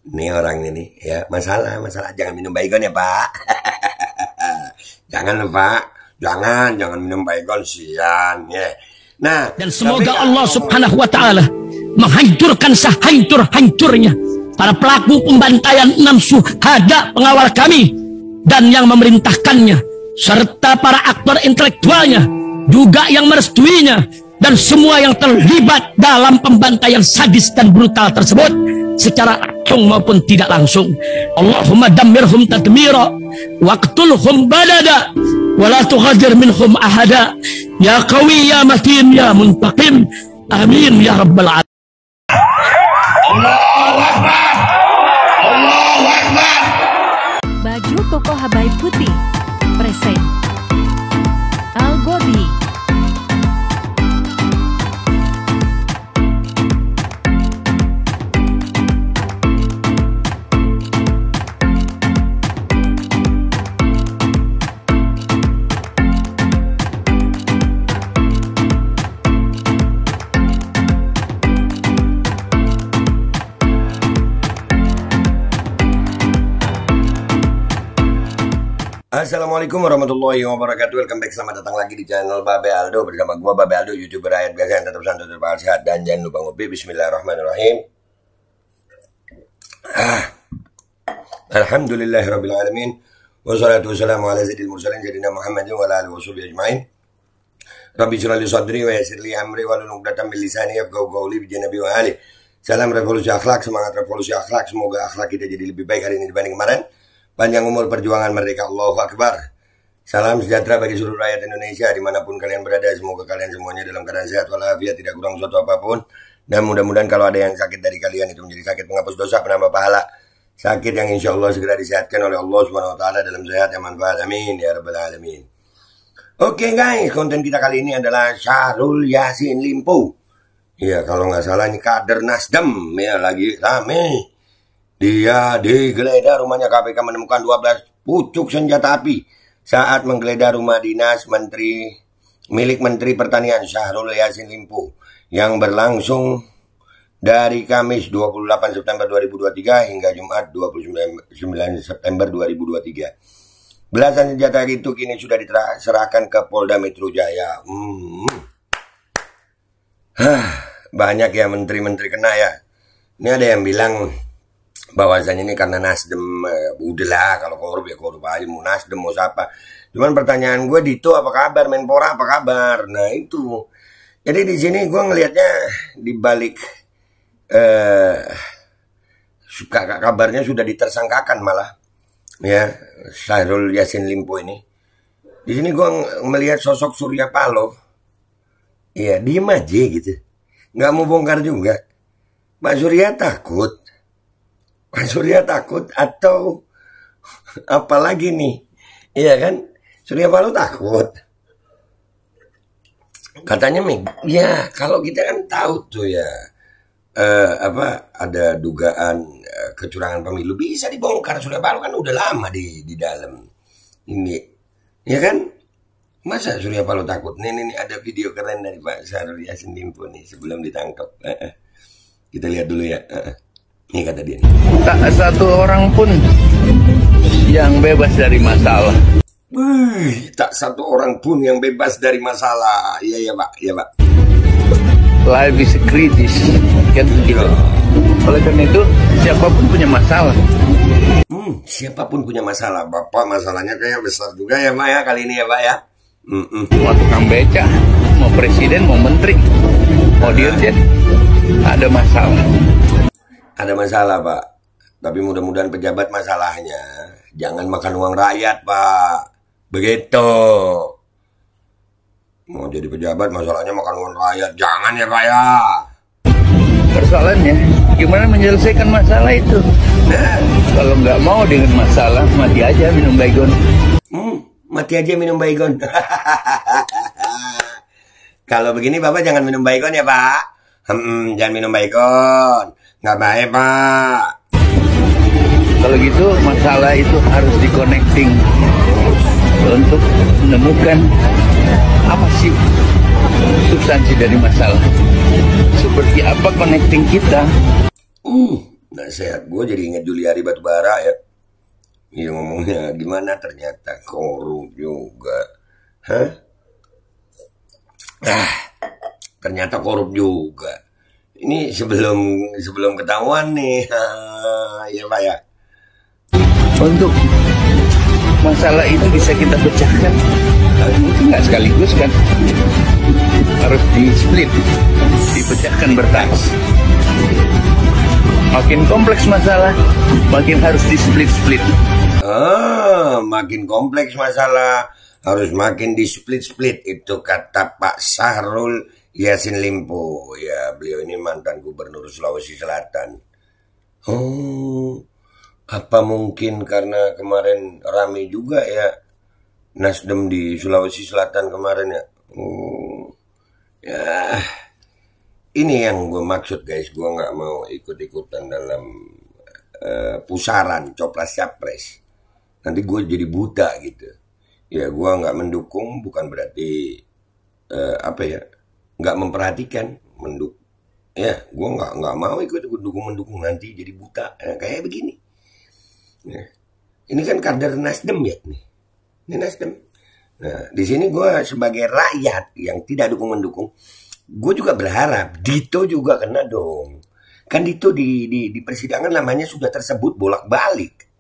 Nih orang ini ya, masalah jangan minum baygon ya Pak. Jangan Pak, jangan minum baygon, sian ya. Nah, dan semoga Allah Subhanahu wa taala menghancurkan sehancur-hancurnya para pelaku pembantaian 6 syuhada pengawal kami dan yang memerintahkannya, serta para aktor intelektualnya juga yang merestuinya, dan semua yang terlibat dalam pembantaian sadis dan brutal tersebut secara langsung maupun tidak langsung. Allahumma dammirhum tadmira waqtulhum balada wala tughadir minhum ahada ya qawi ya matin ya muntaqim, amin ya rabbal alamin. Allahu Akbar, Allahu Akbar. Baju koko Habaib putih present Al-Godi. Assalamualaikum warahmatullahi wabarakatuh. Welcome back, selamat datang lagi di channel Babe Aldo bersama gua Babe Aldo, YouTuber rakyat biasa yang tetap santai, tetap sehat, dan jangan lupa ngopi. Bismillahirrahmanirrahim. Alhamdulillahirabbil alamin. Wassalatu wassalamu ala sayyidil mursalin sayyidina Muhammadin wa ala alihi washabihi ajmain. Rabbi shrah li sadri wa yassir li amri wahlul 'uqdatam min lisani yafqahu qawli bi nabi wa ali. Salam revolusi akhlak, semangat revolusi akhlak. Semoga akhlak kita jadi lebih baik hari ini dibanding kemarin. Panjang umur, perjuangan merdeka, Allahu Akbar. Salam sejahtera bagi seluruh rakyat Indonesia dimanapun kalian berada. Semoga kalian semuanya dalam keadaan sehat walafiat, tidak kurang suatu apapun. Dan mudah-mudahan kalau ada yang sakit dari kalian itu menjadi sakit penghapus dosa, penambah pahala. Sakit yang insya Allah segera disehatkan oleh Allah Subhanahu Wa Taala dalam sehat yang manfaat. Amin ya rabbal alamin. Oke guys, konten kita kali ini adalah Syahrul Yassin Limpo. Ya kalau nggak salah ini kader Nasdem ya, lagi rame. Dia digeledah rumahnya, KPK menemukan 12 pucuk senjata api saat menggeledah rumah dinas milik Menteri Pertanian Syahrul Yassin Limpo yang berlangsung dari Kamis 28 September 2023 hingga Jumat 29 September 2023. Belasan senjata itu kini sudah diserahkan ke Polda Metro Jaya. Banyak ya menteri-menteri kena ya. Ini ada yang bilang bahwasanya ini karena Nasdem, udahlah kalau korup ya korup aja, mau Nasdem mau siapa. Cuman pertanyaan gue, Dito apa kabar, Menpora apa kabar? Nah itu. Jadi di sini gue ngelihatnya di balik kabarnya sudah ditersangkakan malah ya Syahrul Yassin Limpo ini. Di sini gue melihat sosok Surya Paloh. Iya, diem aja gitu. Nggak mau bongkar juga. Pak Surya takut. Pak Surya takut atau apalagi nih, iya kan? Surya Paloh takut. Katanya ya kalau kita kan tahu tuh ya, ada dugaan kecurangan pemilu bisa dibongkar. Surya Paloh kan udah lama di dalam ini, ya kan? Masa Surya Paloh takut? Nih ada video keren dari Pak Syahrul Yassin Limpo nih sebelum ditangkap. Kita lihat dulu ya. Ini kata dia nih. Tak satu orang pun yang bebas dari masalah. Tak satu orang pun yang bebas dari masalah. Iya Pak, iya Pak. Life is kritis, kan gitu. Oleh karena itu siapapun punya masalah. Siapapun punya masalah. Bapak masalahnya kayak besar juga ya Pak ya kali ini ya Pak ya. Mau tukang beca, mau presiden, mau menteri, mau dirjen, ada masalah. Ada masalah Pak, tapi mudah-mudahan pejabat masalahnya jangan makan uang rakyat Pak. Begitu. Mau jadi pejabat masalahnya makan uang rakyat, jangan ya Pak ya. Persoalannya gimana menyelesaikan masalah itu. Nah, kalau nggak mau dengan masalah, mati aja minum baygon. Mati aja minum baygon. Kalau begini Bapak jangan minum baygon ya Pak. Jangan minum baygon. Nggak baik Pak. Kalau gitu masalah itu harus di-connecting untuk menemukan apa sih substansi dari masalah. Seperti apa connecting kita. Nggak sehat. Gue jadi inget Juliari Batubara ya. Iya ngomongnya gimana ternyata korup juga. Hah? Ternyata korup juga. Ini sebelum ketahuan nih. Ya Pak ya. Untuk masalah itu bisa kita pecahkan. Mungkin nggak sekaligus kan. Harus di-split. Dipecahkan bertahap. Makin kompleks masalah, makin harus di-split-split. Makin kompleks masalah, harus makin di-split-split. Itu kata Pak Syahrul Yassin Limpo. Ya, beliau ini mantan gubernur Sulawesi Selatan. Apa mungkin karena kemarin rame juga ya Nasdem di Sulawesi Selatan kemarin ya. Ya, ini yang gue maksud guys. Gue nggak mau ikut-ikutan dalam pusaran copras-capres. Nanti gue jadi buta gitu. Ya gue nggak mendukung bukan berarti nggak memperhatikan ya gue nggak mau ikut mendukung nanti jadi buta kayak begini. Nah, ini kan kader Nasdem ya nih. Ini Nasdem. Nah, di sini gue sebagai rakyat yang tidak mendukung, gue juga berharap Dito juga kena dong. Kan Dito di persidangan namanya sudah tersebut bolak-balik.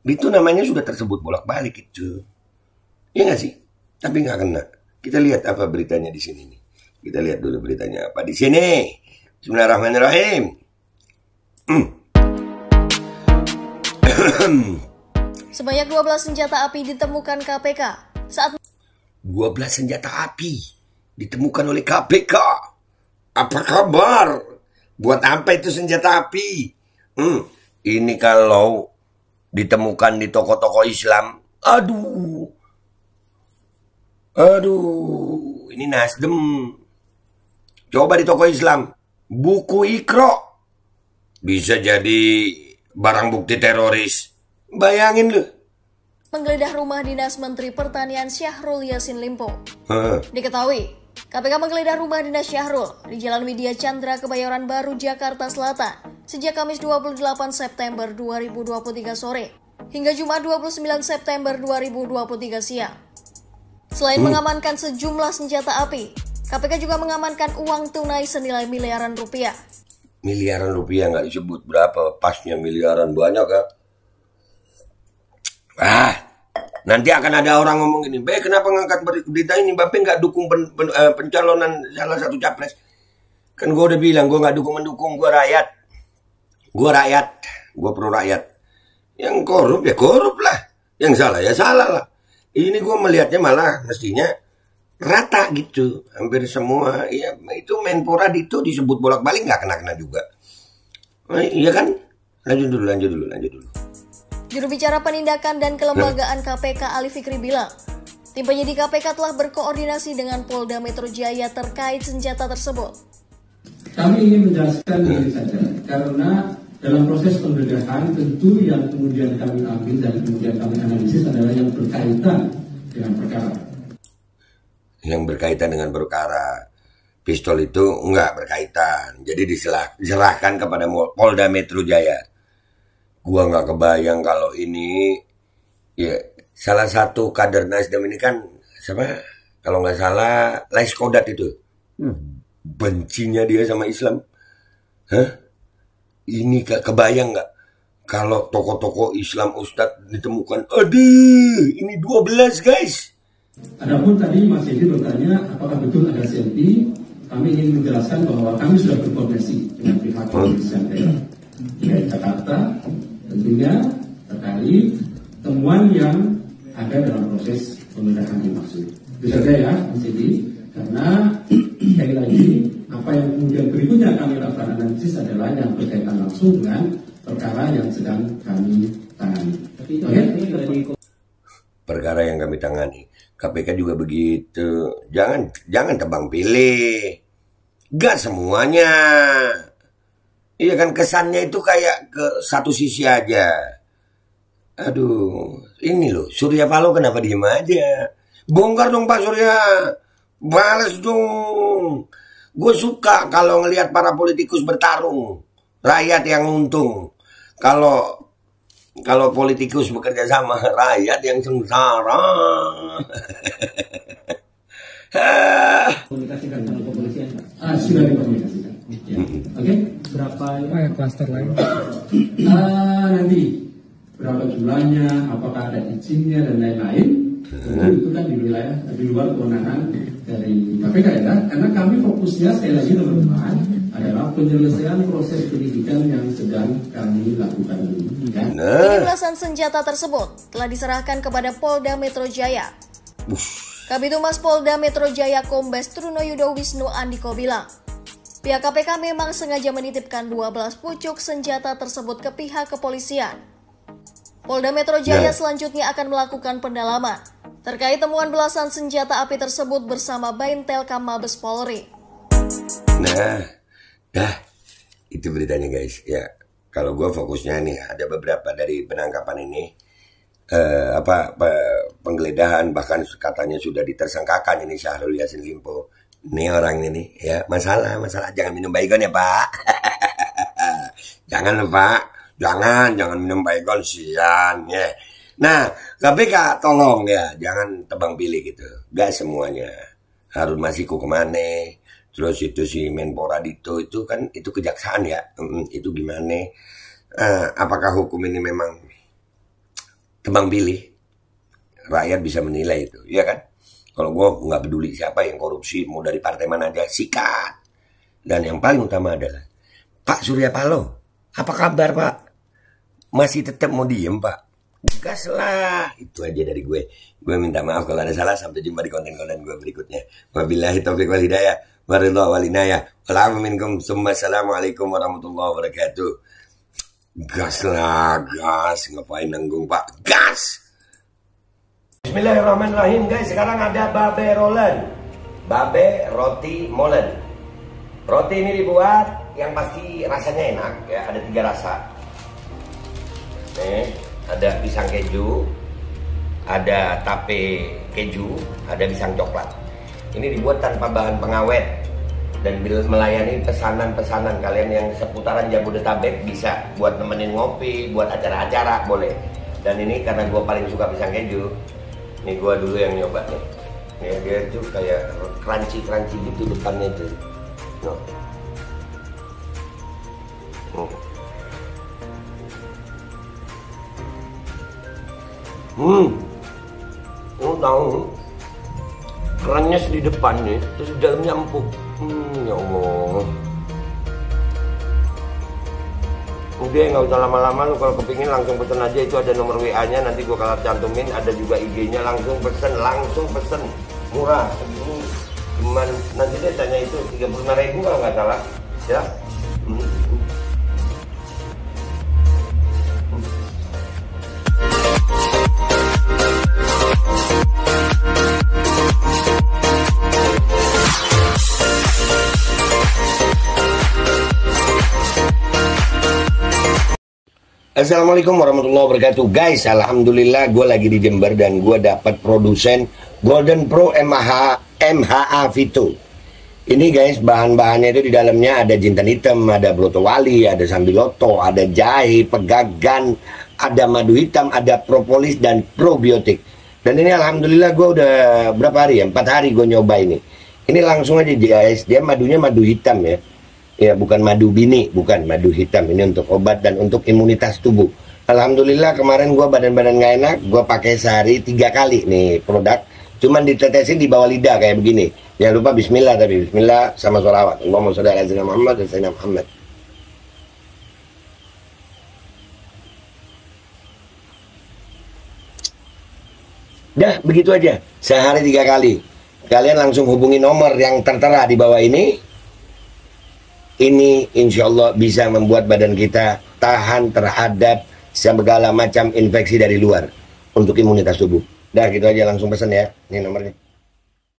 Dito namanya sudah tersebut bolak-balik itu. Iya nggak sih? Tapi nggak kena. Kita lihat apa beritanya di sini nih. Kita lihat dulu beritanya apa di sini. Bismillahirrahmanirrahim. Sebanyak 12 senjata api ditemukan KPK saat 12 senjata api ditemukan oleh KPK. Apa kabar? Buat apa itu senjata api? Ini kalau ditemukan di toko-toko Islam, aduh, ini Nasdem. Coba di toko Islam, buku Iqra bisa jadi barang bukti teroris. Bayangin lu. menggeledah rumah dinas Menteri Pertanian Syahrul Yassin Limpo. Diketahui, KPK menggeledah rumah dinas Syahrul di Jalan Widya Chandra, Kebayoran Baru, Jakarta Selatan sejak Kamis 28 September 2023 sore hingga Jumat 29 September 2023 siang. Selain mengamankan sejumlah senjata api, KPK juga mengamankan uang tunai senilai miliaran rupiah. Miliaran rupiah nggak disebut berapa, pasnya miliaran banyak ya. Nanti akan ada orang ngomong gini, kenapa ngangkat berita ini, Bapak nggak dukung pencalonan salah satu capres? Kan gue udah bilang, gue nggak mendukung, gue rakyat. Gue pro rakyat. Yang korup ya korup lah, yang salah ya salah lah. Ini gue melihatnya malah mestinya rata gitu, hampir semua. Ya itu Menpora itu disebut bolak-balik nggak kena-kena juga. Iya kan? Lanjut dulu. Juru bicara penindakan dan kelembagaan KPK Ali Fikri bilang, tim penyidik KPK telah berkoordinasi dengan Polda Metro Jaya terkait senjata tersebut. Kami ingin menjelaskan ini saja, karena dalam proses penggeledahan tentu yang kemudian kami ambil dan kemudian kami analisis adalah yang berkaitan dengan perkara. Yang berkaitan dengan perkara. Pistol itu enggak berkaitan, jadi diserahkan kepada Polda Metro Jaya. Gua nggak kebayang kalau ini ya salah satu kader Nasdem ini kan siapa? Kalau nggak salah Lais Kodat itu. Bencinya dia sama Islam. Ini kebayang nggak kalau tokoh-tokoh Islam Ustadz ditemukan? Aduh, ini 12 guys. Adapun tadi Mas Edi bertanya apakah betul ada selfie. Kami ingin menjelaskan bahwa kami sudah berkoordinasi dengan pihak kepolisian daerah Jakarta, tentunya terkait temuan yang ada dalam proses penggeledahan dimaksud. Bisa saja ya, Mas Edi, karena sekali lagi apa yang kemudian berikutnya kami lakukan analisis adalah yang berkaitan langsung dengan perkara yang sedang kami tangani. Perkara yang kami tangani. KPK juga begitu. Jangan tebang pilih. Gak semuanya. Iya kan, kesannya itu kayak ke satu sisi aja. Aduh, ini loh, Surya Paloh kenapa diem aja? Bongkar dong Pak Surya. Balas dong. Gue suka kalau ngelihat para politikus bertarung. Rakyat yang untung. Kalau politikus bekerja sama, rakyat yang sengsara. Komunikasikan dengan kepolisian, sudah dikomunikasikan. Ya. Oke, berapa klaster lain? Nanti berapa jumlahnya, apakah ada izinnya dan lain-lain. Itu kan di wilayah di luar kewenangan dari KPK ya, karena kami fokusnya sekali lagi teman-teman adalah penyelesaian proses penyidikan yang sedang kami lakukan ini. Ya. Belasan senjata tersebut telah diserahkan kepada Polda Metro Jaya. Kabid Humas Polda Metro Jaya Kombes Trunoyudo Wisnu Andiko bilang, pihak KPK memang sengaja menitipkan 12 pucuk senjata tersebut ke pihak kepolisian. Polda Metro Jaya selanjutnya akan melakukan pendalaman terkait temuan belasan senjata api tersebut bersama Baintelkam Mabes Polri. Itu beritanya guys. Ya, kalau gue fokusnya nih ada beberapa dari penangkapan ini, penggeledahan, bahkan katanya sudah ditersangkakan ini Syahrul Yassin Limpo. Ini orang ini ya, masalah jangan minum baygon ya Pak. Jangan Pak, jangan minum baygon, sian ya. Nah, KPK tolong ya, jangan tebang pilih gitu. Gak semuanya. Harun Masiku kemana? Terus itu si Menpora Dito itu kan itu kejaksaan ya. Itu gimana? Apakah hukum ini memang tebang pilih? Rakyat bisa menilai itu, ya kan? Kalau gue nggak peduli siapa yang korupsi, mau dari partai mana aja, sikat. Dan yang paling utama adalah Pak Surya Paloh, apa kabar Pak? Masih tetap mau diem Pak? Gas lah, itu aja dari gue. Gue minta maaf kalau ada salah. Sampai jumpa di konten-konten gue berikutnya. Wabillahi taufiq wal hidayah, waridha wal inayah. Wassalamualaikum warahmatullahi wabarakatuh. Gas lah, gas. Ngapain nanggung Pak? Gas! Bismillahirrahmanirrahim guys. Sekarang ada babe rolen, babe roti molen. Roti ini dibuat yang pasti rasanya enak ya. Ada 3 rasa. Nih, ada pisang keju, ada tape keju, ada pisang coklat. Ini dibuat tanpa bahan pengawet dan melayani pesanan-pesanan kalian yang seputaran Jabodetabek. Bisa buat nemenin ngopi, buat acara-acara boleh. Dan ini karena gue paling suka pisang keju, ini gue dulu yang nyoba nih. Ya, dia itu kayak crunchy gitu depannya itu. Tahu kerannya di depannya, terus di dalamnya empuk. Ya Allah. Udah nggak usah lama-lama, lu kalau kepingin langsung pesen aja, itu ada nomor WA-nya, nanti gua kalau cantumin, ada juga IG-nya, langsung pesen, murah. Segini cuman nanti dia tanya itu 35.000 kalau nggak salah, ya. Assalamualaikum warahmatullahi wabarakatuh. Guys, alhamdulillah gue lagi di Jember dan gue dapat produsen Golden Pro MHA Vito. Ini guys, bahan-bahannya itu di dalamnya ada jintan hitam, ada broto wali, ada sambiloto, ada jahe, pegagan, ada madu hitam, ada propolis dan probiotik. Dan ini alhamdulillah gue udah berapa hari ya? 4 hari gue nyoba ini. Ini langsung aja guys, dia madunya madu hitam ya. Ya, bukan madu bini, bukan madu hitam. Ini untuk obat dan untuk imunitas tubuh. Alhamdulillah kemarin gue badan-badan gak enak, gue pakai sehari 3 kali nih produk. Cuman ditetesin di bawah lidah kayak begini. Jangan lupa bismillah, tapi bismillah sama sholawat. Allahumma sholli ala sayyidina Muhammad dan sayyidina Muhammad. Dah, begitu aja. Sehari 3 kali. Kalian langsung hubungi nomor yang tertera di bawah ini. Ini insya Allah bisa membuat badan kita tahan terhadap segala macam infeksi dari luar untuk imunitas tubuh. Dah gitu aja, langsung pesan ya. Ini nomornya.